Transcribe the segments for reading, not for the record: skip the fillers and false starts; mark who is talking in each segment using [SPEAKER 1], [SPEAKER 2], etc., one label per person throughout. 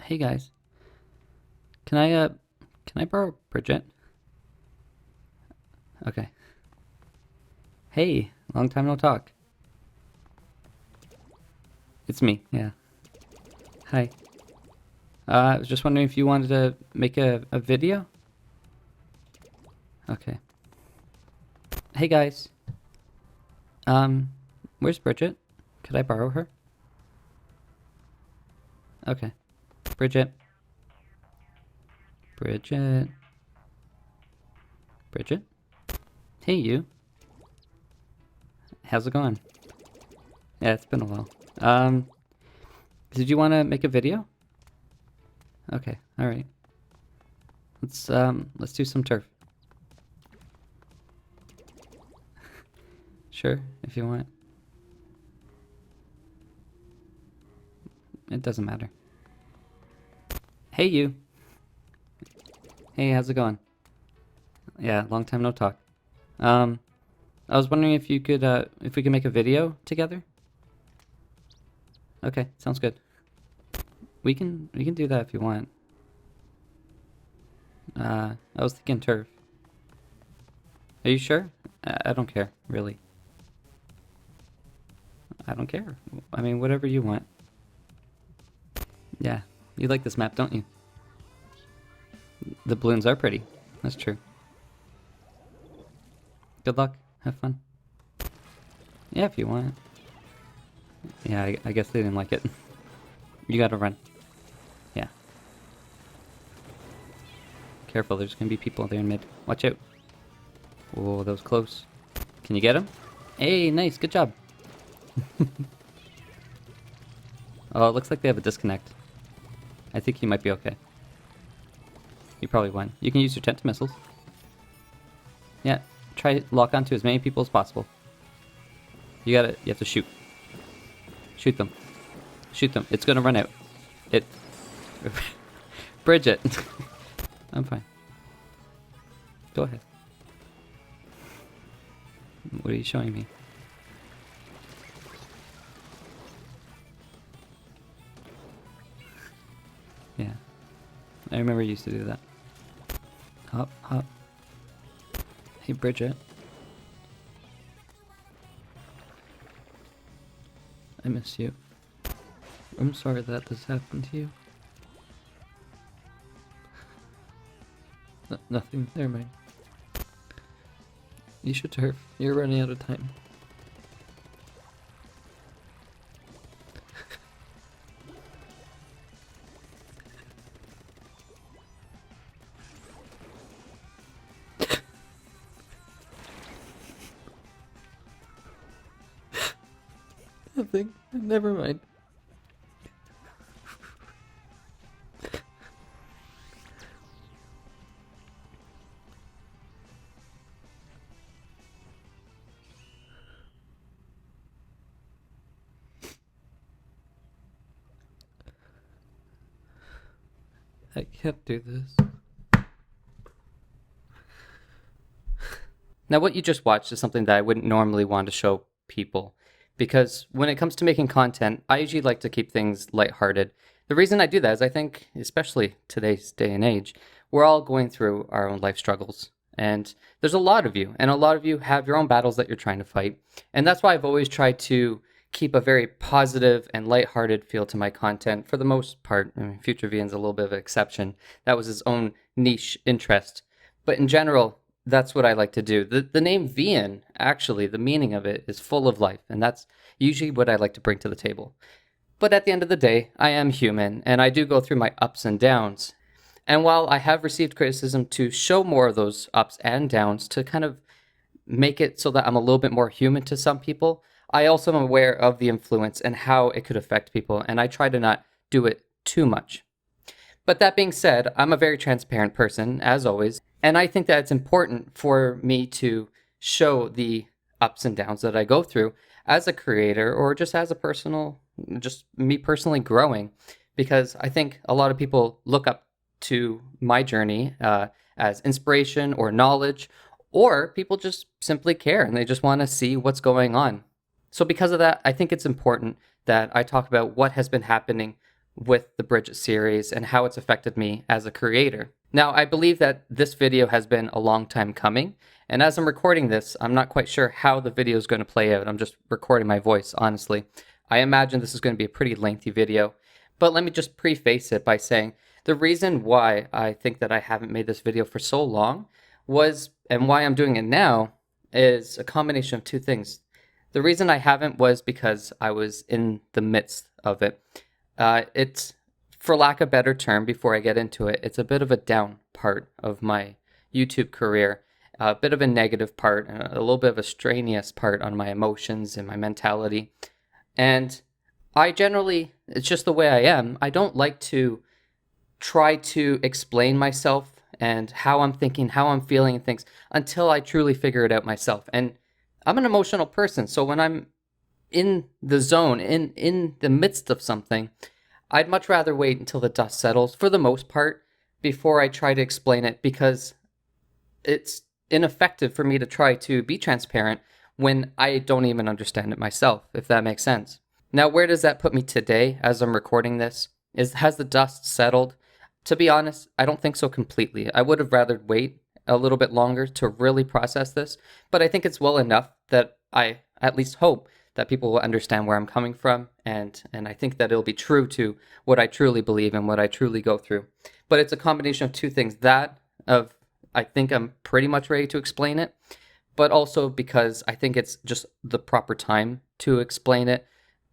[SPEAKER 1] Hey guys, can I borrow Bridgett? Okay. Hey, long time no talk. It's me. Yeah. Hi. I was just wondering if you wanted to make a video. Okay. Hey guys. Um, where's Bridgett? Could I borrow her? Okay. Bridgett. Bridgett. Bridgett. Hey you. How's it going? Yeah, it's been a while. Did you want to make a video? Okay. All right. Let's do some turf. Sure, if you want. It doesn't matter. Hey you. Hey, how's it going? Yeah, long time no talk. Um, I was wondering if we could make a video together. Okay, sounds good. We can do that if you want. I was thinking turf. Are you sure? I don't care, really. I don't care. I mean, whatever you want. Yeah, you like this map, don't you? The balloons are pretty. That's true. Good luck. Have fun. Yeah, if you want. Yeah, I guess they didn't like it. You gotta run. Yeah. Careful, there's gonna be people there in mid. Watch out. Whoa, that was close. Can you get him? Hey, nice, good job. Oh, it looks like they have a disconnect. I think you might be okay. You probably won. You can use your tent missiles. Yeah, try lock onto as many people as possible. You have to shoot. Shoot them. Shoot them. It's gonna run out. It. Bridgett. I'm fine. Go ahead. What are you showing me? Yeah. I remember you used to do that. Hop, hop. Hey, Bridgett. I miss you. I'm sorry that this happened to you. Nothing. Never mind. You should turf. You're running out of time. Nothing. Never mind. I can't do this. Now, what you just watched is something that I wouldn't normally want to show people, because when it comes to making content, I usually like to keep things lighthearted. The reason I do that is I think, especially today's day and age, we're all going through our own life struggles. And there's a lot of you, and a lot of you have your own battles that you're trying to fight. And that's why I've always tried to keep a very positive and lighthearted feel to my content for the most part. I mean, Future Vian's a little bit of an exception. That was his own niche interest. But in general, that's what I like to do. The name Vian, actually, the meaning of it is full of life, and that's usually what I like to bring to the table. But at the end of the day, I am human, and I do go through my ups and downs. And while I have received criticism to show more of those ups and downs, to kind of make it so that I'm a little bit more human to some people, I also am aware of the influence and how it could affect people, and I try to not do it too much. But that being said, I'm a very transparent person, as always, and I think that it's important for me to show the ups and downs that I go through as a creator, or just as a personal, just me personally growing, because I think a lot of people look up to my journey as inspiration or knowledge, or people just simply care and they just want to see what's going on. So because of that, I think it's important that I talk about what has been happening with the Bridgett series and how it's affected me as a creator. Now, I believe that this video has been a long time coming, and as I'm recording this, I'm not quite sure how the video is going to play out. I'm just recording my voice, honestly. I imagine this is going to be a pretty lengthy video, but let me just preface it by saying the reason why I think that I haven't made this video for so long was, and why I'm doing it now, is a combination of two things. The reason I haven't was because I was in the midst of it. It's, for lack of a better term, before I get into it, it's a bit of a down part of my YouTube career, a bit of a negative part, a little bit of a strenuous part on my emotions and my mentality. And I generally, it's just the way I am. I don't like to try to explain myself and how I'm thinking, how I'm feeling and things until I truly figure it out myself. And I'm an emotional person, so when I'm in the zone, in the midst of something, I'd much rather wait until the dust settles, for the most part, before I try to explain it, because it's ineffective for me to try to be transparent when I don't even understand it myself, if that makes sense. Now, where does that put me today as I'm recording this? Has the dust settled? To be honest, I don't think so completely. I would have rather wait a little bit longer to really process this, but I think it's well enough that I at least hope that people will understand where I'm coming from, and I think that it'll be true to what I truly believe and what I truly go through. But it's a combination of two things. That of, I think I'm pretty much ready to explain it, but also because I think it's just the proper time to explain it,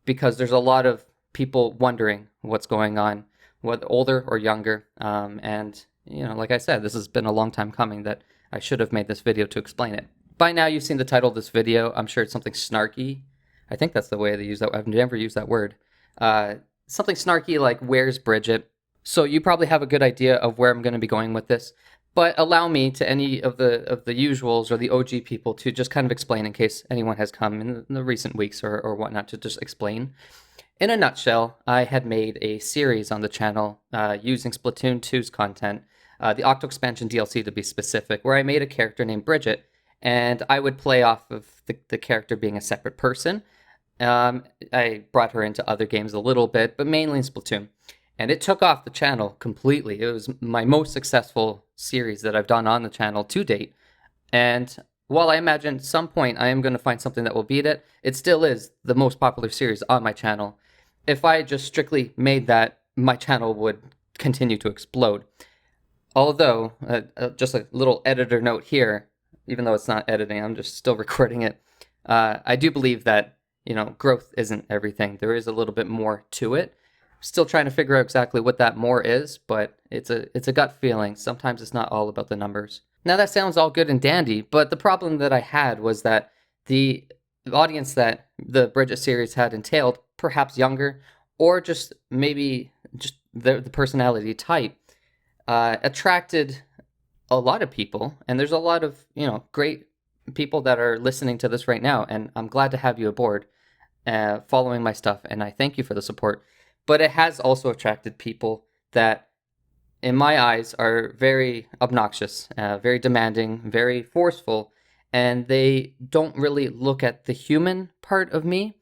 [SPEAKER 1] because there's a lot of people wondering what's going on, whether older or younger. And, like I said, this has been a long time coming that I should have made this video to explain it. By now, you've seen the title of this video. I'm sure it's something snarky. I think that's the way they use that. I've never used that word. Something snarky like, where's Bridgett? So you probably have a good idea of where I'm going to be going with this. But allow me, to any of the usuals or the OG people, to just kind of explain, in case anyone has come in the recent weeks or whatnot, to just explain. In a nutshell, I had made a series on the channel using Splatoon 2's content, the Octo Expansion DLC to be specific, where I made a character named Bridgett, and I would play off of the character being a separate person. I brought her into other games a little bit, but mainly in Splatoon. And it took off the channel completely. It was my most successful series that I've done on the channel to date. And while I imagine at some point I am going to find something that will beat it, it still is the most popular series on my channel. If I just strictly made that, my channel would continue to explode. Although, just a little editor note here, even though it's not editing, I'm just still recording it. I do believe that, growth isn't everything. There is a little bit more to it. Still trying to figure out exactly what that more is, but it's a gut feeling. Sometimes it's not all about the numbers. Now, that sounds all good and dandy, but the problem that I had was that the audience that the Bridgett series had entailed, perhaps younger, or just maybe just the personality type, attracted a lot of people. And there's a lot of, great people that are listening to this right now, and I'm glad to have you aboard, following my stuff, and I thank you for the support. But it has also attracted people that, in my eyes, are very obnoxious, very demanding, very forceful, and they don't really look at the human part of me,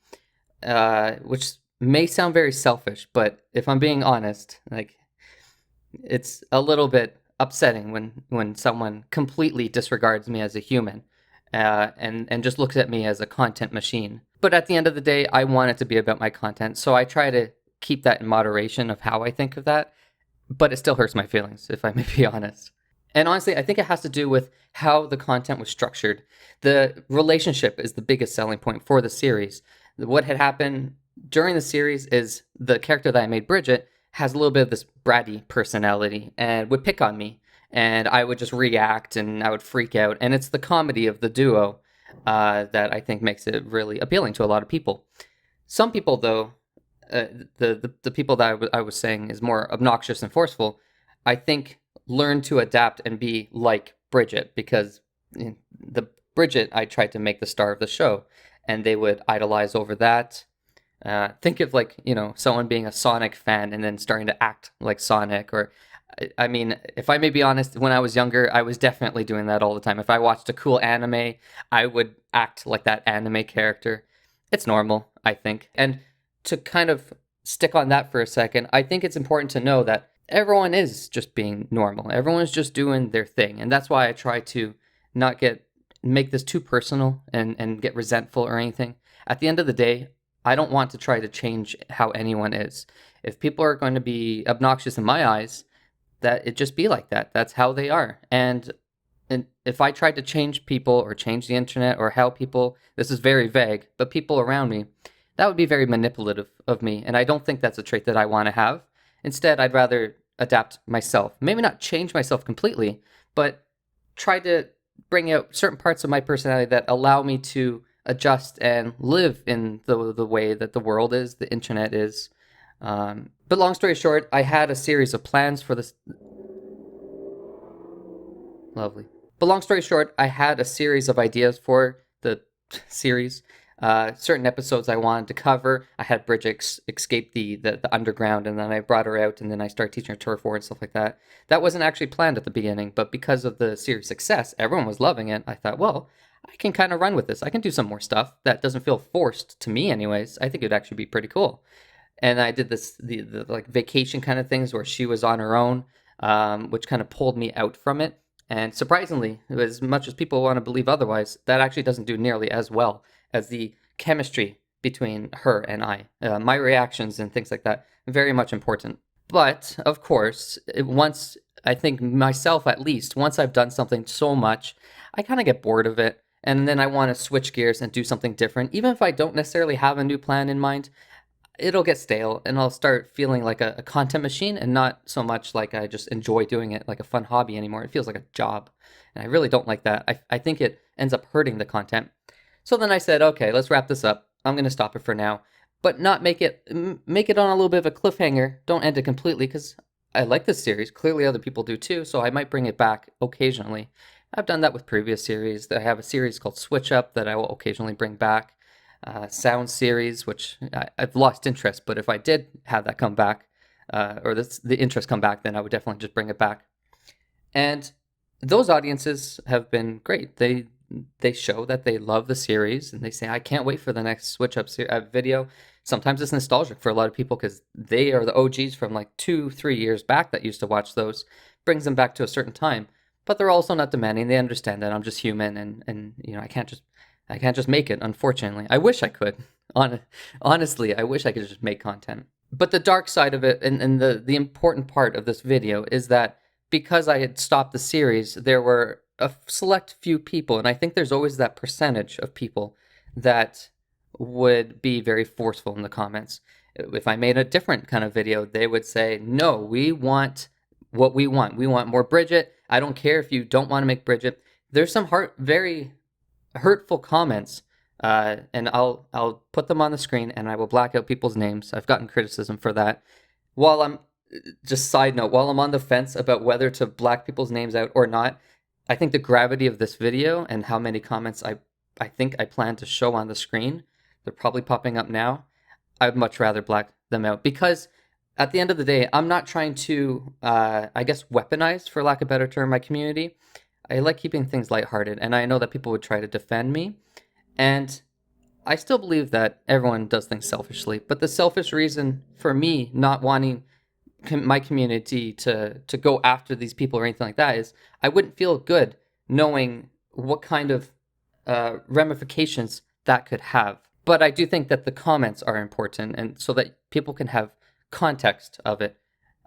[SPEAKER 1] which may sound very selfish, but if I'm being honest, it's a little bit upsetting when someone completely disregards me as a human, and just looks at me as a content machine. But at the end of the day, I want it to be about my content, so I try to keep that in moderation of how I think of that, but it still hurts my feelings, if I may be honest. And honestly, I think it has to do with how the content was structured. The relationship is the biggest selling point for the series. What had happened during the series is the character that I made, Bridgett, has a little bit of this bratty personality and would pick on me, and I would just react and I would freak out. And it's the comedy of the duo that I think makes it really appealing to a lot of people. Some people, though, the people that I was saying is more obnoxious and forceful, I think learn to adapt and be like Bridgett, because the Bridgett I tried to make the star of the show, and they would idolize over that. Think of someone being a Sonic fan and then starting to act like Sonic, or I mean, if I may be honest, when I was younger, I was definitely doing that all the time. If I watched a cool anime, I would act like that anime character. It's normal, I think. And to kind of stick on that for a second, I think it's important to know that everyone is just being normal. Everyone's just doing their thing. And that's why I try to not make this too personal and get resentful or anything. At the end of the day, I don't want to try to change how anyone is. If people are going to be obnoxious in my eyes, that it just be like that. That's how they are. And if I tried to change people or change the internet or how people, this is very vague, but people around me, that would be very manipulative of me. And I don't think that's a trait that I want to have. Instead, I'd rather adapt myself. Maybe not change myself completely, but try to bring out certain parts of my personality that allow me to adjust and live in the way that the world is, the internet is. But long story short, I had a series of plans for this. Lovely. But long story short, I had a series of ideas for the series. Certain episodes I wanted to cover. I had Bridgett escape the underground, and then I brought her out, and then I started teaching her turf war and stuff like that. That wasn't actually planned at the beginning, but because of the series' success, everyone was loving it. I thought, well, I can kind of run with this. I can do some more stuff that doesn't feel forced to me, anyways. I think it'd actually be pretty cool. And I did the like vacation kind of things where she was on her own, which kind of pulled me out from it. And surprisingly, as much as people want to believe otherwise, that actually doesn't do nearly as well as the chemistry between her and I. My reactions and things like that, very much important. But, of course, once, I think myself at least, once I've done something so much, I kind of get bored of it. And then I want to switch gears and do something different. Even if I don't necessarily have a new plan in mind, it'll get stale and I'll start feeling like a content machine and not so much like I just enjoy doing it like a fun hobby anymore. It feels like a job. And I really don't like that. I think it ends up hurting the content. So then I said, okay, let's wrap this up. I'm going to stop it for now, but not make it on a little bit of a cliffhanger. Don't end it completely because I like this series. Clearly other people do too. So I might bring it back occasionally. I've done that with previous series. I have a series called Switch Up that I will occasionally bring back. Sound series, which I've lost interest, but if I did have that come back, or the interest come back, then I would definitely just bring it back. And those audiences have been great. They show that they love the series, and they say, I can't wait for the next Switch Up video. Sometimes it's nostalgic for a lot of people because they are the OGs from like 2-3 years back that used to watch those. Brings them back to a certain time, but they're also not demanding. They understand that I'm just human, and you know, I can't just make it, unfortunately. I wish I could. Honestly, I wish I could just make content. But the dark side of it, and the important part of this video, is that because I had stopped the series, there were a select few people, and I think there's always that percentage of people that would be very forceful in the comments. If I made a different kind of video, they would say, no, we want what we want. We want more Bridgett. I don't care if you don't want to make Bridgett. There's some very hurtful comments, and I'll put them on the screen and I will black out people's names. I've gotten criticism for that. While I'm on the fence about whether to black people's names out or not, I think the gravity of this video and how many comments I think I plan to show on the screen, they're probably popping up now, I'd much rather black them out because at the end of the day, I'm not trying to, I guess, weaponize, for lack of a better term, my community. I like keeping things lighthearted, and I know that people would try to defend me, and I still believe that everyone does things selfishly, but the selfish reason for me not wanting my community to go after these people or anything like that is I wouldn't feel good knowing what kind of ramifications that could have. But I do think that the comments are important, and so that people can have context of it.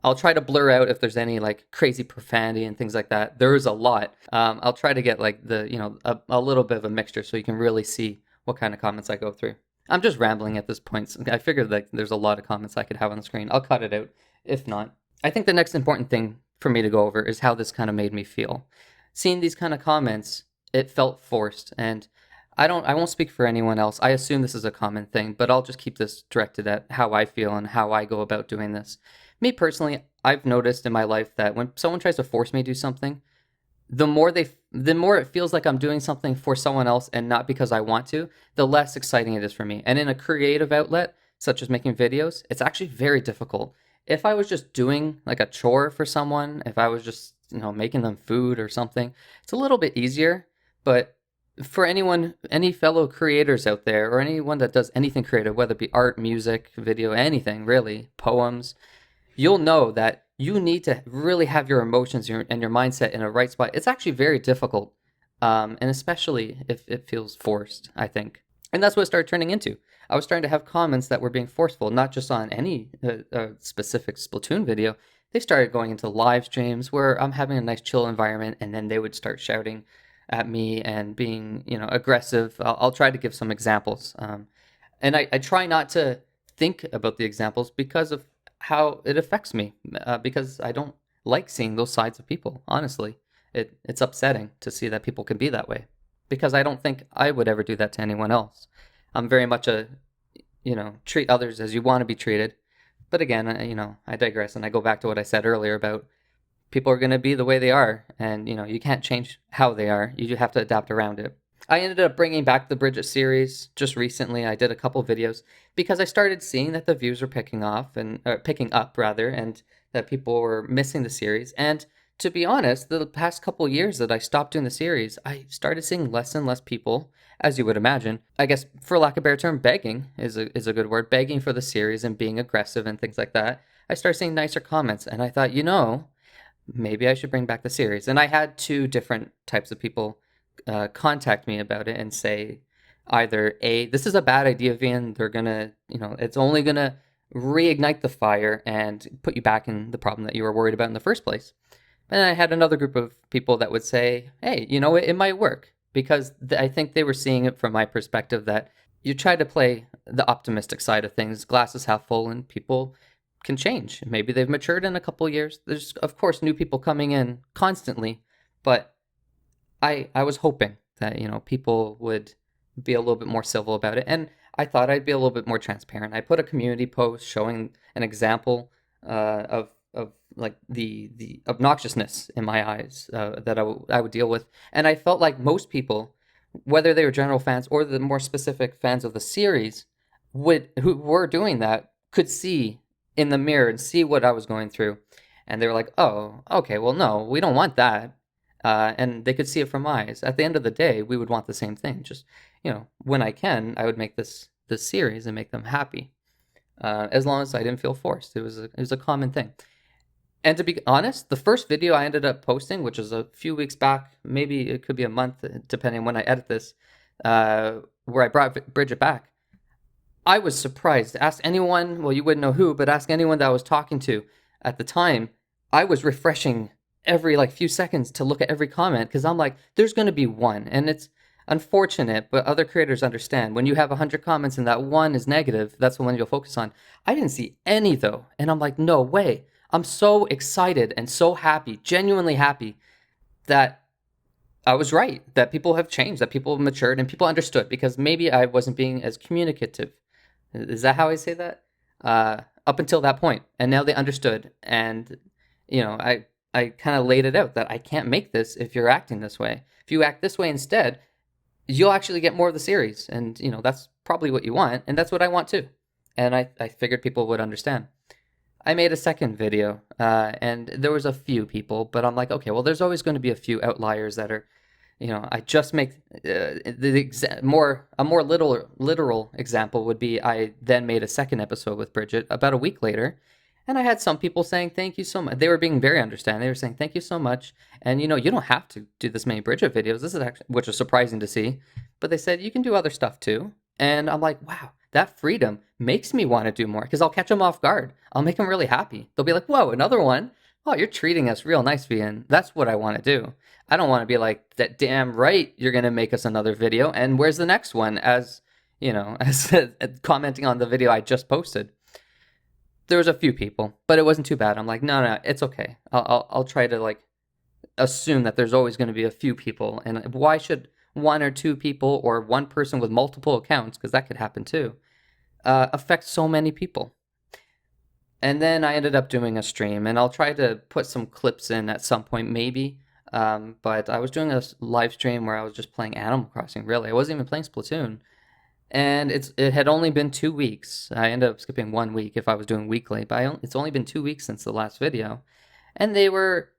[SPEAKER 1] I'll try to blur out if there's any like crazy profanity and things like that. There is a lot. I'll try to get like a little bit of a mixture so you can really see what kind of comments I go through. I'm just rambling at this point. I figured that there's a lot of comments I could have on the screen. I'll cut it out if not. I think the next important thing for me to go over is how this kind of made me feel. Seeing these kind of comments, it felt forced, and I won't speak for anyone else. I assume this is a common thing, but I'll just keep this directed at how I feel and how I go about doing this. Me personally, I've noticed in my life that when someone tries to force me to do something, the more it feels like I'm doing something for someone else and not because I want to, the less exciting it is for me. And in a creative outlet, such as making videos, it's actually very difficult. If I was just doing like a chore for someone, if I was just, making them food or something, it's a little bit easier. But for anyone, any fellow creators out there, or anyone that does anything creative, whether it be art, music, video, anything really, poems, you'll know that you need to really have your emotions and your mindset in a right spot. It's actually very difficult, and especially if it feels forced, I think. And that's what it started turning into. I was starting to have comments that were being forceful, not just on any specific Splatoon video. They started going into live streams where I'm having a nice chill environment, and then they would start shouting at me and being, aggressive. I'll try to give some examples. And I try not to think about the examples because of how it affects me, because I don't like seeing those sides of people, honestly. It's upsetting to see that people can be that way, because I don't think I would ever do that to anyone else. I'm very much a, treat others as you want to be treated. But again, I digress, and I go back to what I said earlier about people are going to be the way they are, and you can't change how they are. You just have to adapt around it. I ended up bringing back the Bridgett series just recently. I did a couple videos because I started seeing that the views were picking up, and that people were missing the series. And to be honest, the past couple years that I stopped doing the series, I started seeing less and less people, as you would imagine. I guess, for lack of a better term, begging is a good word. Begging for the series and being aggressive and things like that. I started seeing nicer comments, and I thought, maybe I should bring back the series. And I had two different types of people contact me about it and say either A, this is a bad idea, Vian, they're gonna, it's only gonna reignite the fire and put you back in the problem that you were worried about in the first place. And I had another group of people that would say, hey, it might work, because I think they were seeing it from my perspective that you try to play the optimistic side of things, glasses half full, and people can change. Maybe they've matured in a couple years. There's, of course, new people coming in constantly, but I was hoping that, people would be a little bit more civil about it. And I thought I'd be a little bit more transparent. I put a community post showing an example of like the obnoxiousness in my eyes that I would deal with. And I felt like most people, whether they were general fans or the more specific fans of the series, who were doing that, could see in the mirror and see what I was going through. And they were like, oh, okay, well, no, we don't want that. And they could see it from my eyes. At the end of the day, we would want the same thing. Just, when I can, I would make this series and make them happy. As long as I didn't feel forced. It was a common thing. And to be honest, the first video I ended up posting, which was a few weeks back, maybe it could be a month, depending on when I edit this, where I brought Bridgett back, I was surprised. Ask anyone, well, you wouldn't know who, but ask anyone that I was talking to at the time. I was refreshing every few seconds to look at every comment, because I'm like, there's going to be one. And it's unfortunate, but other creators understand. When you have 100 comments and that one is negative, that's the one you'll focus on. I didn't see any, though. And I'm like, no way. I'm so excited and so happy, genuinely happy, that I was right, that people have changed, that people have matured, and people understood, because maybe I wasn't being as communicative. Is that how I say that? Up until that point. And now they understood. And, I kind of laid it out that I can't make this if you're acting this way. If you act this way instead, you'll actually get more of the series. And, that's probably what you want. And that's what I want too. And I figured people would understand. I made a second video, and there was a few people, but I'm like, okay, well, there's always going to be a few outliers that are, I just make a more literal example would be I then made a second episode with Bridgett about a week later, and I had some people saying thank you so much. They were being very understanding. They were saying thank you so much, and you don't have to do this many Bridgett videos. This is actually, which is surprising to see, but they said you can do other stuff too, and I'm like, wow, that freedom makes me want to do more, because I'll catch them off guard. I'll make them really happy. They'll be like, whoa, another one. Oh, you're treating us real nice, Vian. That's what I want to do. I don't want to be like, that damn right, you're going to make us another video, and where's the next one, as commenting on the video I just posted. There was a few people, but it wasn't too bad. I'm like, no, it's okay. I'll try to assume that there's always going to be a few people, and why should one or two people or one person with multiple accounts, because that could happen too, affect so many people? And then I ended up doing a stream, and I'll try to put some clips in at some point, maybe. But I was doing a live stream where I was just playing Animal Crossing, really. I wasn't even playing Splatoon. And it had only been 2 weeks. I ended up skipping 1 week if I was doing weekly, but it's only been 2 weeks since the last video. And they were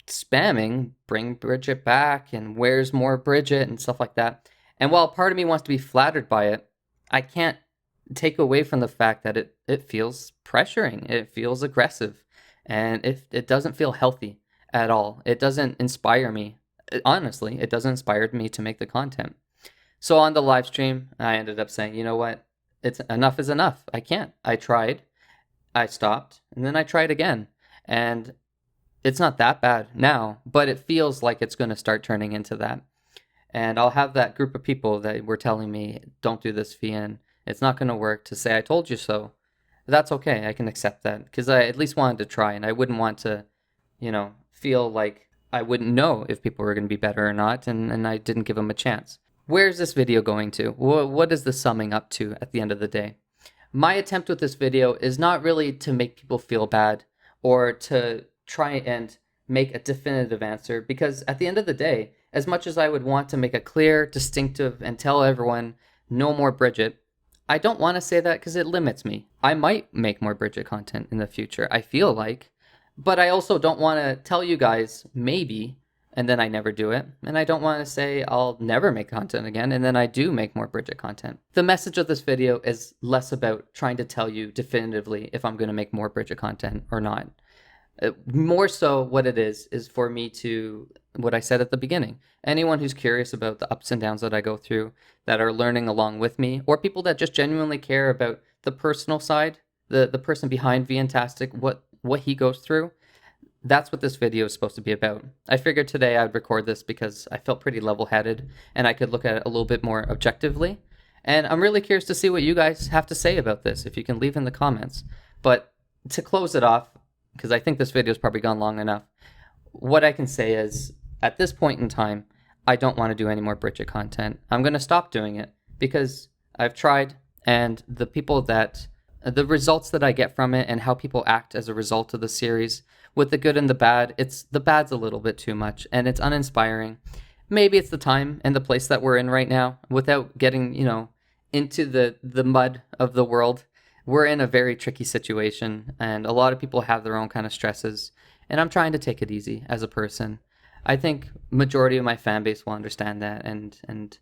[SPEAKER 1] spamming, bring Bridgett back, and where's more Bridgett, and stuff like that. And while part of me wants to be flattered by it, I can't take away from the fact that it feels pressuring. It feels aggressive. And it doesn't feel healthy at all. It doesn't inspire me. Honestly, it doesn't inspire me to make the content. So on the live stream, I ended up saying, you know what? It's enough is enough. I can't. I tried. I stopped. And then I tried again. And it's not that bad now, but it feels like it's going to start turning into that. And I'll have that group of people that were telling me, don't do this, Fian. It's not going to work, to say, I told you so. That's okay. I can accept that because I at least wanted to try, and I wouldn't want to, feel like I wouldn't know if people were going to be better or not, and I didn't give them a chance. Where's this video going to? What is this summing up to at the end of the day? My attempt with this video is not really to make people feel bad or to try and make a definitive answer, because at the end of the day, as much as I would want to make a clear, distinctive, and tell everyone, no more Bridgett, I don't want to say that because it limits me. I might make more Bridgett content in the future, I feel like, but I also don't want to tell you guys, maybe, and then I never do it. And I don't want to say I'll never make content again, and then I do make more Bridgett content. The message of this video is less about trying to tell you definitively if I'm going to make more Bridgett content or not. More so what it is for me to, what I said at the beginning, anyone who's curious about the ups and downs that I go through, that are learning along with me, or people that just genuinely care about the personal side, the person behind Viantastic, what he goes through, that's what this video is supposed to be about. I figured today I'd record this because I felt pretty level-headed and I could look at it a little bit more objectively. And I'm really curious to see what you guys have to say about this, if you can leave in the comments. But to close it off, because I think this video's probably gone long enough, what I can say is, at this point in time, I don't want to do any more Bridgett content. I'm going to stop doing it because I've tried, and the results that I get from it and how people act as a result of the series, with the good and the bad, the bad's a little bit too much, and it's uninspiring. Maybe it's the time and the place that we're in right now, without getting, into the mud of the world. We're in a very tricky situation, and a lot of people have their own kind of stresses, and I'm trying to take it easy as a person. I think majority of my fan base will understand that, and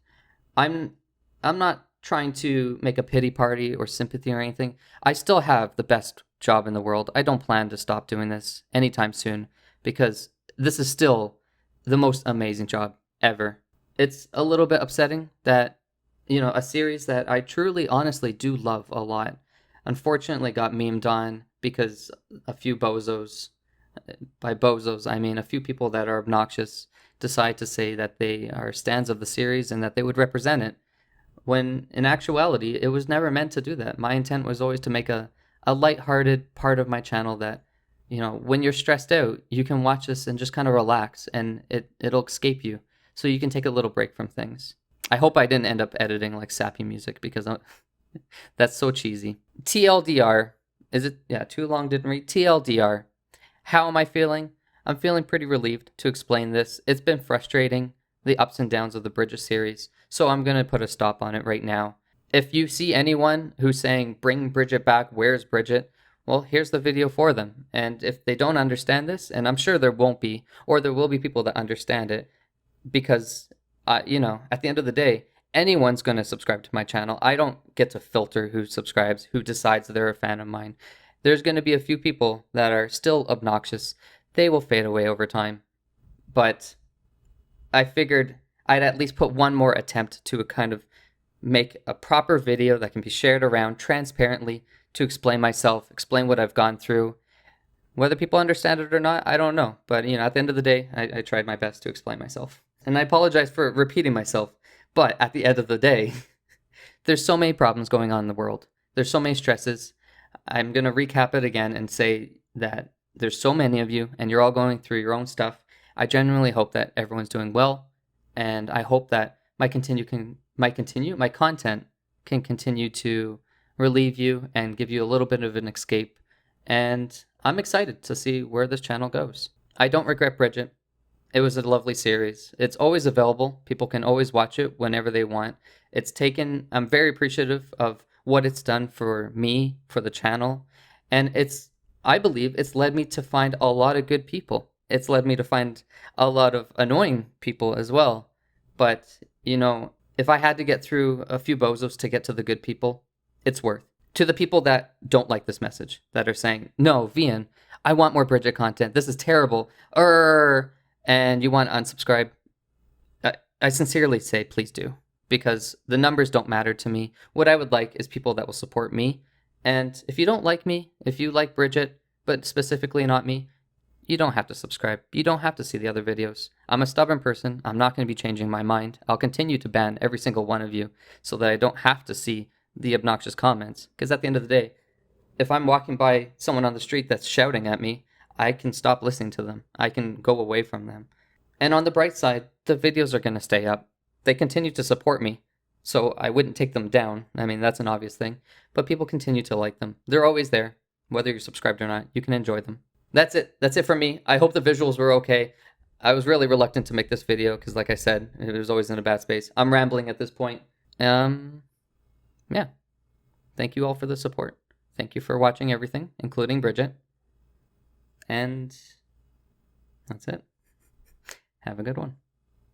[SPEAKER 1] I'm not trying to make a pity party or sympathy or anything. I still have the best job in the world. I don't plan to stop doing this anytime soon, because this is still the most amazing job ever. It's a little bit upsetting that, a series that I truly, honestly do love a lot, unfortunately got memed on because a few bozos, by bozos I mean a few people that are obnoxious, decide to say that they are stans of the series and that they would represent it, when in actuality it was never meant to do that. My intent was always to make a lighthearted part of my channel that, when you're stressed out, you can watch this and just kind of relax, and it'll escape you, so you can take a little break from things. I hope I didn't end up editing like sappy music, because that's so cheesy. TLDR, is it? Yeah, too long didn't read. TLDR. How am I feeling? I'm feeling pretty relieved to explain this. It's been frustrating, the ups and downs of the Bridgett series, so I'm going to put a stop on it right now. If you see anyone who's saying, bring Bridgett back, where's Bridgett? Well, here's the video for them. And if they don't understand this, and I'm sure there won't be, or there will be people that understand it, because, at the end of the day, anyone's going to subscribe to my channel. I don't get to filter who subscribes, who decides they're a fan of mine. There's going to be a few people that are still obnoxious. They will fade away over time. But I figured I'd at least put one more attempt to kind of make a proper video that can be shared around transparently to explain myself, explain what I've gone through. Whether people understand it or not, I don't know. But, at the end of the day, I tried my best to explain myself. And I apologize for repeating myself. But at the end of the day, there's so many problems going on in the world. There's so many stresses. I'm going to recap it again and say that there's so many of you, and you're all going through your own stuff. I genuinely hope that everyone's doing well, and I hope that my content can continue to relieve you and give you a little bit of an escape. And I'm excited to see where this channel goes. I don't regret Bridgett. It was a lovely series. It's always available. People can always watch it whenever they want. I'm very appreciative of what it's done for me, for the channel. And I believe it's led me to find a lot of good people. It's led me to find a lot of annoying people as well. But, if I had to get through a few bozos to get to the good people, it's worth. To the people that don't like this message, that are saying, no, Vian, I want more Bridgett content. This is terrible. And you want to unsubscribe, I sincerely say please do, because the numbers don't matter to me. What I would like is people that will support me. And if you don't like me, if you like Bridgett, but specifically not me, you don't have to subscribe. You don't have to see the other videos. I'm a stubborn person. I'm not going to be changing my mind. I'll continue to ban every single one of you so that I don't have to see the obnoxious comments. Because at the end of the day, if I'm walking by someone on the street that's shouting at me, I can stop listening to them. I can go away from them. And on the bright side, the videos are going to stay up. They continue to support me, so I wouldn't take them down. I mean, that's an obvious thing. But people continue to like them. They're always there. Whether you're subscribed or not, you can enjoy them. That's it. That's it for me. I hope the visuals were okay. I was really reluctant to make this video because, like I said, it was always in a bad space. I'm rambling at this point. Yeah. Thank you all for the support. Thank you for watching everything, including Bridgett. And that's it. Have a good one.